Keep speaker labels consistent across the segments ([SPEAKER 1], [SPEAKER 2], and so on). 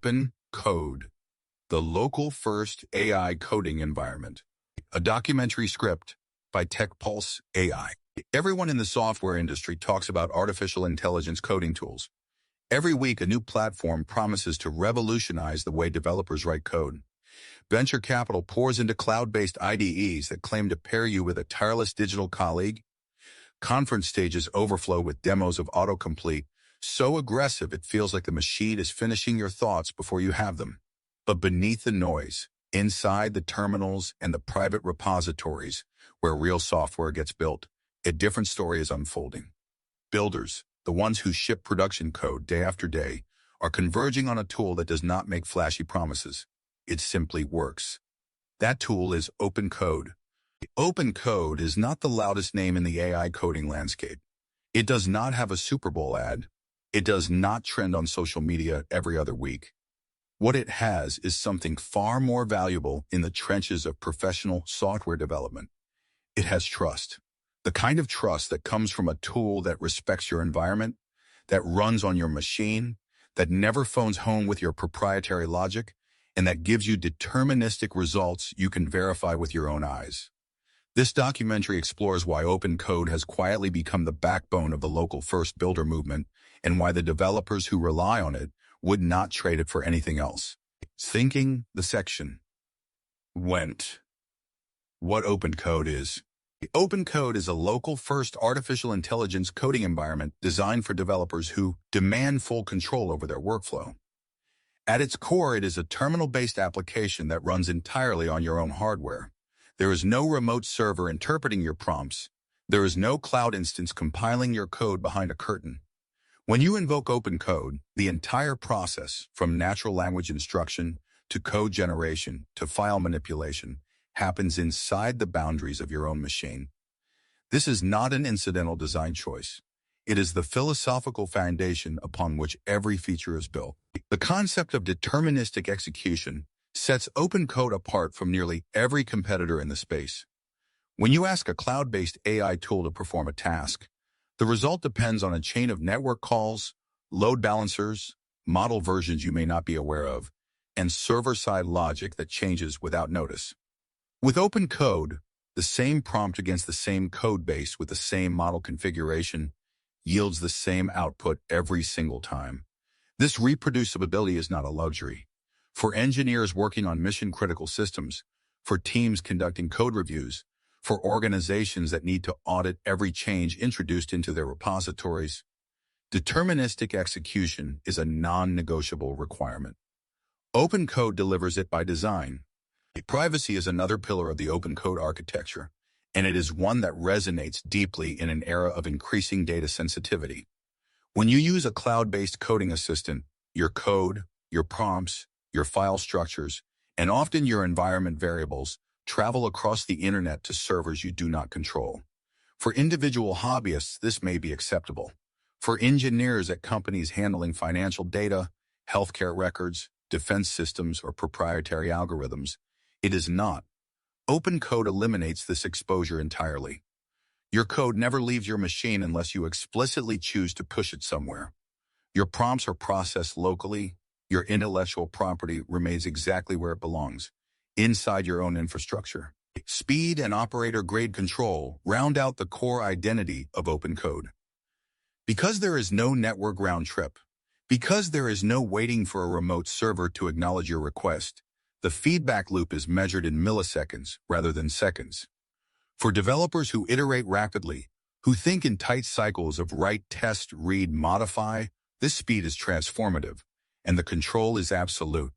[SPEAKER 1] OpenCode, the local-first AI coding environment. A documentary script by TechPulseAI. Everyone in the software industry talks about artificial intelligence coding tools. Every week, a new platform promises to revolutionize the way developers write code. Venture capital pours into cloud-based IDEs that claim to pair you with a tireless digital colleague. Conference stages overflow with demos of autocomplete, so aggressive it feels like the machine is finishing your thoughts before you have them. But beneath the noise, inside the terminals and the private repositories where real software gets built, a different story is unfolding. Builders, the ones who ship production code day after day, are converging on a tool that does not make flashy promises. It simply works. That tool is OpenCode. OpenCode is not the loudest name in the AI coding landscape. It does not have a Super Bowl ad. It does not trend on social media every other week. What it has is something far more valuable in the trenches of professional software development. It has trust. The kind of trust that comes from a tool that respects your environment, that runs on your machine, that never phones home with your proprietary logic, and that gives you deterministic results you can verify with your own eyes. This documentary explores why OpenCode has quietly become the backbone of the local first builder movement and why the developers who rely on it would not trade it for anything else. Thinking the section went. What OpenCode is. OpenCode is a local-first artificial intelligence coding environment designed for developers who demand full control over their workflow. At its core, it is a terminal-based application that runs entirely on your own hardware. There is no remote server interpreting your prompts. There is no cloud instance compiling your code behind a curtain. When you invoke OpenCode, the entire process, from natural language instruction to code generation to file manipulation, happens inside the boundaries of your own machine. This is not an incidental design choice. It is the philosophical foundation upon which every feature is built. The concept of deterministic execution sets OpenCode apart from nearly every competitor in the space. When you ask a cloud-based AI tool to perform a task, the result depends on a chain of network calls, load balancers, model versions you may not be aware of, and server-side logic that changes without notice. With OpenCode, the same prompt against the same code base with the same model configuration yields the same output every single time. This reproducibility is not a luxury. For engineers working on mission-critical systems, for teams conducting code reviews, for organizations that need to audit every change introduced into their repositories, deterministic execution is a non-negotiable requirement. OpenCode delivers it by design. Privacy is another pillar of the OpenCode architecture, and it is one that resonates deeply in an era of increasing data sensitivity. When you use a cloud-based coding assistant, your code, your prompts, your file structures, and often your environment variables travel across the internet to servers you do not control. For individual hobbyists, this may be acceptable. For engineers at companies handling financial data, healthcare records, defense systems, or proprietary algorithms, it is not. OpenCode eliminates this exposure entirely. Your code never leaves your machine unless you explicitly choose to push it somewhere. Your prompts are processed locally. Your intellectual property remains exactly where it belongs, inside your own infrastructure. Speed and operator-grade control round out the core identity of OpenCode. Because there is no network round trip, because there is no waiting for a remote server to acknowledge your request, the feedback loop is measured in milliseconds rather than seconds. For developers who iterate rapidly, who think in tight cycles of write, test, read, modify, this speed is transformative, and the control is absolute.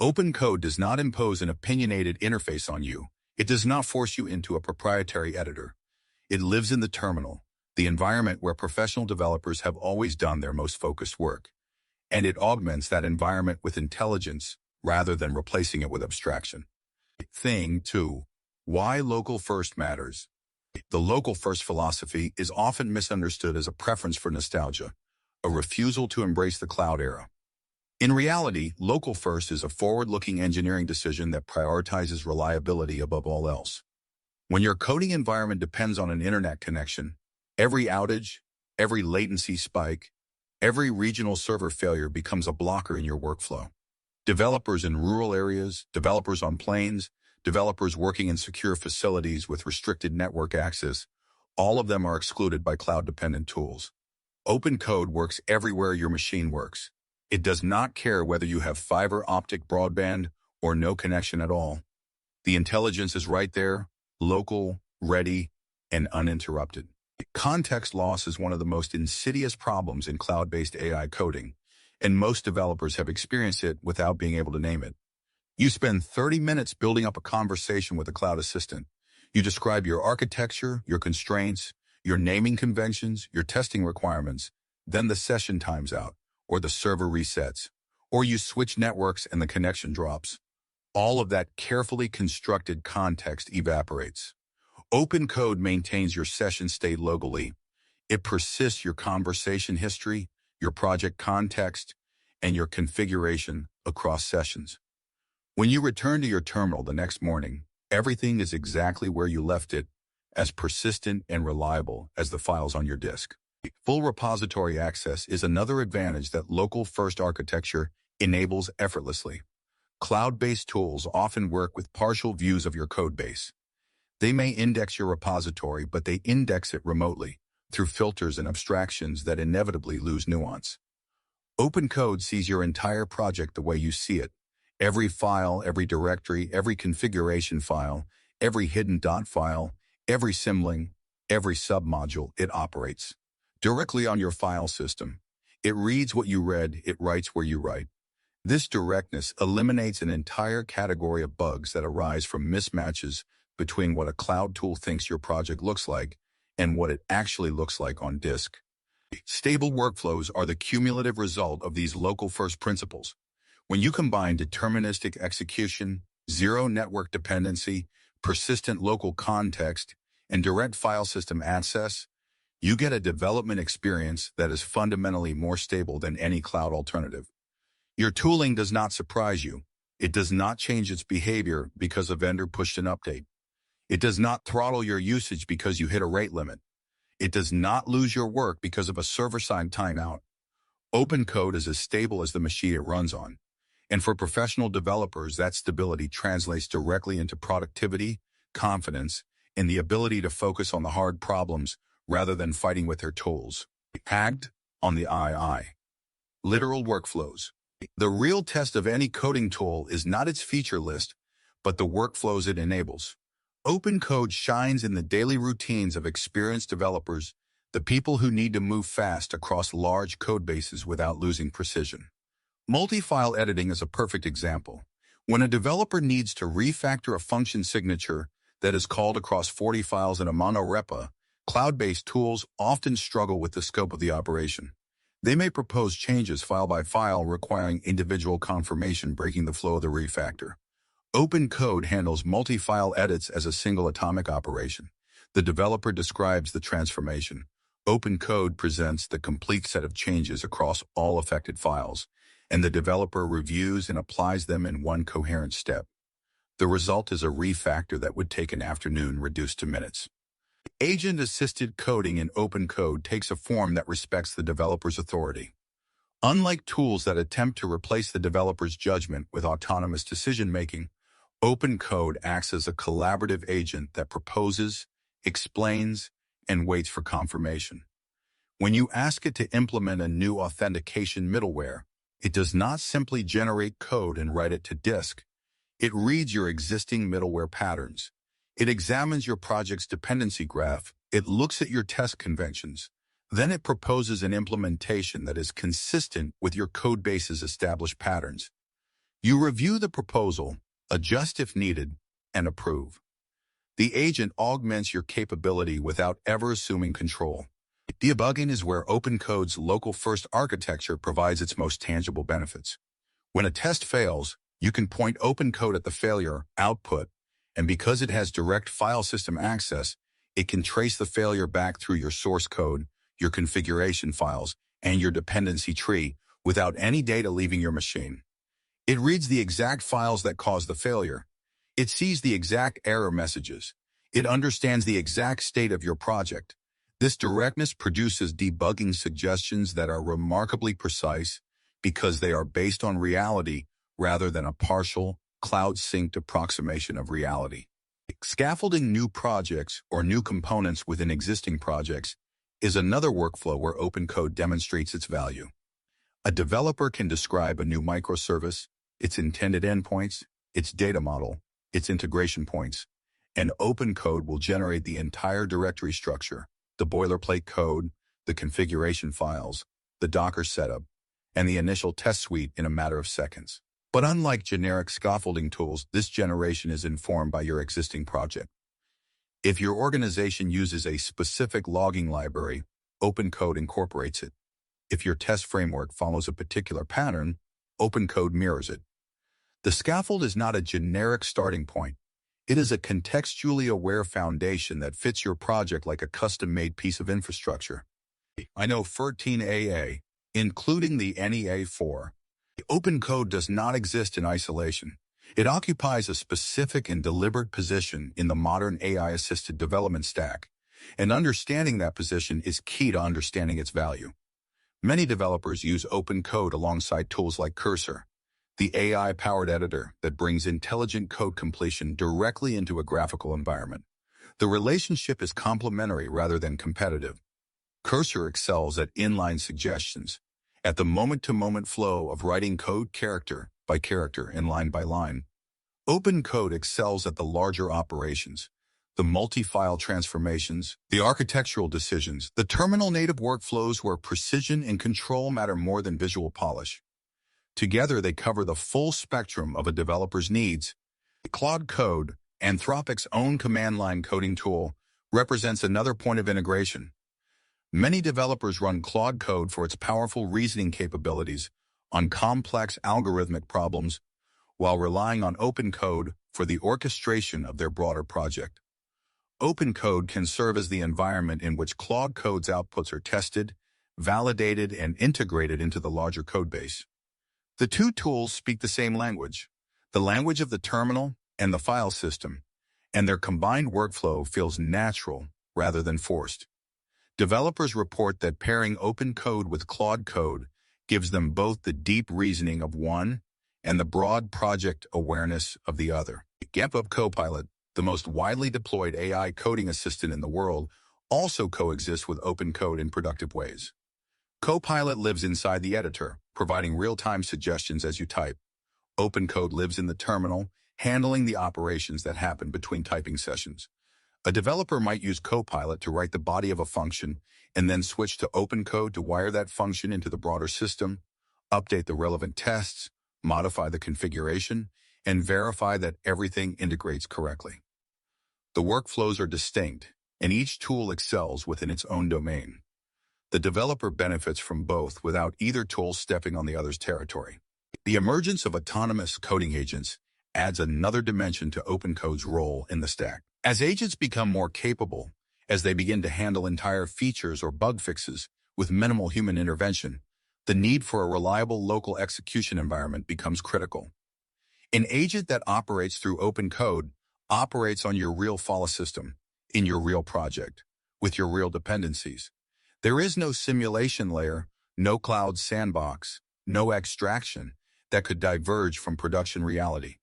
[SPEAKER 1] OpenCode does not impose an opinionated interface on you. It does not force you into a proprietary editor. It lives in the terminal, the environment where professional developers have always done their most focused work. And it augments that environment with intelligence rather than replacing it with abstraction. Thing 2. Why local first matters. The local first philosophy is often misunderstood as a preference for nostalgia, a refusal to embrace the cloud era. In reality, local first is a forward-looking engineering decision that prioritizes reliability above all else. When your coding environment depends on an internet connection, every outage, every latency spike, every regional server failure becomes a blocker in your workflow. Developers in rural areas, developers on planes, developers working in secure facilities with restricted network access, all of them are excluded by cloud-dependent tools. OpenCode works everywhere your machine works. It does not care whether you have fiber optic broadband or no connection at all. The intelligence is right there, local, ready, and uninterrupted. Context loss is one of the most insidious problems in cloud-based AI coding, and most developers have experienced it without being able to name it. You spend 30 minutes building up a conversation with a cloud assistant. You describe your architecture, your constraints, your naming conventions, your testing requirements. Then the session times out, or the server resets, or you switch networks and the connection drops. All of that carefully constructed context evaporates. OpenCode maintains your session state locally. It persists your conversation history, your project context, and your configuration across sessions. When you return to your terminal the next morning, everything is exactly where you left it, as persistent and reliable as the files on your disk. Full repository access is another advantage that local-first architecture enables effortlessly. Cloud-based tools often work with partial views of your codebase. They may index your repository, but they index it remotely, through filters and abstractions that inevitably lose nuance. OpenCode sees your entire project the way you see it. Every file, every directory, every configuration file, every hidden dot file, every symling, every submodule, it operates directly on your file system. It reads what you read, it writes where you write. This directness eliminates an entire category of bugs that arise from mismatches between what a cloud tool thinks your project looks like and what it actually looks like on disk. Stable workflows are the cumulative result of these local-first principles. When you combine deterministic execution, zero network dependency, persistent local context, and direct file system access, you get a development experience that is fundamentally more stable than any cloud alternative. Your tooling does not surprise you. It does not change its behavior because a vendor pushed an update. It does not throttle your usage because you hit a rate limit. It does not lose your work because of a server-side timeout. OpenCode is as stable as the machine it runs on. And for professional developers, that stability translates directly into productivity, confidence, and the ability to focus on the hard problems rather than fighting with their tools. Tagged on the II. Literal workflows. The real test of any coding tool is not its feature list, but the workflows it enables. OpenCode shines in the daily routines of experienced developers, the people who need to move fast across large code bases without losing precision. Multi-file editing is a perfect example. When a developer needs to refactor a function signature that is called across 40 files in a monorepo, cloud-based tools often struggle with the scope of the operation. They may propose changes file by file requiring individual confirmation, breaking the flow of the refactor. OpenCode handles multi-file edits as a single atomic operation. The developer describes the transformation. OpenCode presents the complete set of changes across all affected files, and the developer reviews and applies them in one coherent step. The result is a refactor that would take an afternoon reduced to minutes. Agent-assisted coding in OpenCode takes a form that respects the developer's authority. Unlike tools that attempt to replace the developer's judgment with autonomous decision-making, OpenCode acts as a collaborative agent that proposes, explains, and waits for confirmation. When you ask it to implement a new authentication middleware, it does not simply generate code and write it to disk. It reads your existing middleware patterns. It examines your project's dependency graph. It looks at your test conventions. Then it proposes an implementation that is consistent with your codebase's established patterns. You review the proposal, adjust if needed, and approve. The agent augments your capability without ever assuming control. Debugging is where OpenCode's local-first architecture provides its most tangible benefits. When a test fails, you can point OpenCode at the failure output, and because it has direct file system access, it can trace the failure back through your source code, your configuration files, and your dependency tree without any data leaving your machine. It reads the exact files that caused the failure. It sees the exact error messages. It understands the exact state of your project. This directness produces debugging suggestions that are remarkably precise because they are based on reality rather than a partial, cloud-synced approximation of reality. Scaffolding new projects or new components within existing projects is another workflow where OpenCode demonstrates its value. A developer can describe a new microservice, its intended endpoints, its data model, its integration points, and OpenCode will generate the entire directory structure, the boilerplate code, the configuration files, the Docker setup, and the initial test suite in a matter of seconds. But unlike generic scaffolding tools, this generation is informed by your existing project. If your organization uses a specific logging library, OpenCode incorporates it. If your test framework follows a particular pattern, OpenCode mirrors it. The scaffold is not a generic starting point. It is a contextually aware foundation that fits your project like a custom-made piece of infrastructure. I know 13AA, including the NEA4. OpenCode does not exist in isolation. It occupies a specific and deliberate position in the modern AI-assisted development stack, and understanding that position is key to understanding its value. Many developers use OpenCode alongside tools like Cursor, the AI-powered editor that brings intelligent code completion directly into a graphical environment. The relationship is complementary rather than competitive. Cursor excels at inline suggestions, at the moment-to-moment flow of writing code character by character and line by line. OpenCode excels at the larger operations, the multi-file transformations, the architectural decisions, the terminal-native workflows where precision and control matter more than visual polish. Together, they cover the full spectrum of a developer's needs. Claude Code, Anthropic's own command-line coding tool, represents another point of integration. Many developers run Claude Code for its powerful reasoning capabilities on complex algorithmic problems, while relying on OpenCode for the orchestration of their broader project. OpenCode can serve as the environment in which Claude Code's outputs are tested, validated, and integrated into the larger codebase. The two tools speak the same language, the language of the terminal and the file system, and their combined workflow feels natural rather than forced. Developers report that pairing OpenCode with Claude Code gives them both the deep reasoning of one and the broad project awareness of the other. GitHub Copilot, the most widely deployed AI coding assistant in the world, also coexists with OpenCode in productive ways. Copilot lives inside the editor, providing real-time suggestions as you type. OpenCode lives in the terminal, handling the operations that happen between typing sessions. A developer might use Copilot to write the body of a function and then switch to OpenCode to wire that function into the broader system, update the relevant tests, modify the configuration, and verify that everything integrates correctly. The workflows are distinct, and each tool excels within its own domain. The developer benefits from both without either tool stepping on the other's territory. The emergence of autonomous coding agents adds another dimension to OpenCode's role in the stack. As agents become more capable, as they begin to handle entire features or bug fixes with minimal human intervention, the need for a reliable local execution environment becomes critical. An agent that operates through OpenCode operates on your real file system, in your real project, with your real dependencies. There is no simulation layer, no cloud sandbox, no abstraction that could diverge from production reality.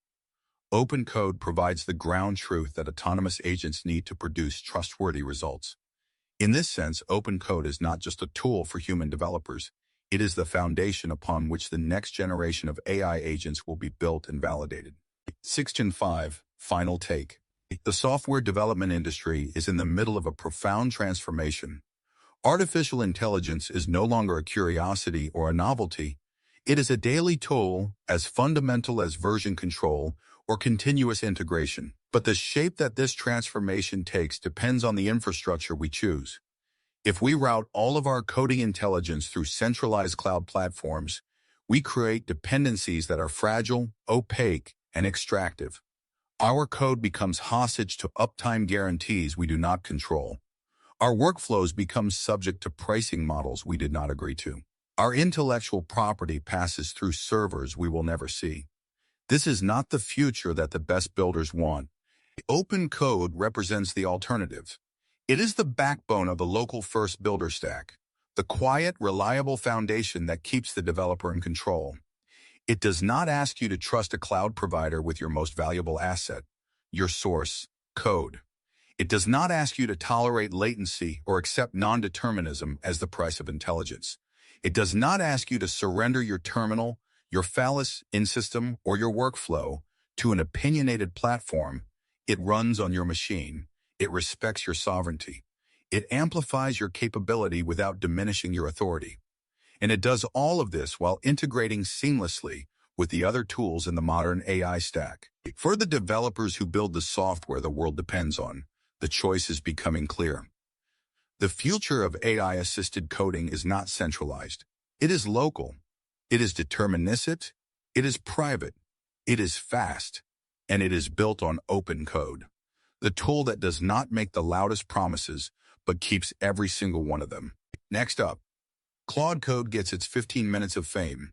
[SPEAKER 1] OpenCode provides the ground truth that autonomous agents need to produce trustworthy results. In this sense, OpenCode is not just a tool for human developers. It is the foundation upon which the next generation of AI agents will be built and validated. 6.5. Final take. The software development industry is in the middle of a profound transformation. Artificial intelligence is no longer a curiosity or a novelty. It is a daily tool as fundamental as version control or continuous integration. But the shape that this transformation takes depends on the infrastructure we choose. If we route all of our coding intelligence through centralized cloud platforms, we create dependencies that are fragile, opaque, and extractive. Our code becomes hostage to uptime guarantees we do not control. Our workflows become subject to pricing models we did not agree to. Our intellectual property passes through servers we will never see. This is not the future that the best builders want. OpenCode represents the alternative. It is the backbone of the local-first builder stack, the quiet, reliable foundation that keeps the developer in control. It does not ask you to trust a cloud provider with your most valuable asset, your source code. It does not ask you to tolerate latency or accept non-determinism as the price of intelligence. It does not ask you to surrender your terminal, your fallacious in-system, or your workflow to an opinionated platform. It runs on your machine. It respects your sovereignty. It amplifies your capability without diminishing your authority. And it does all of this while integrating seamlessly with the other tools in the modern AI stack. For the developers who build the software the world depends on, the choice is becoming clear. The future of AI-assisted coding is not centralized. It is local. It is deterministic. It is private. It is fast. And it is built on OpenCode, the tool that does not make the loudest promises, but keeps every single one of them. Next up, Claude Code gets its 15 minutes of fame.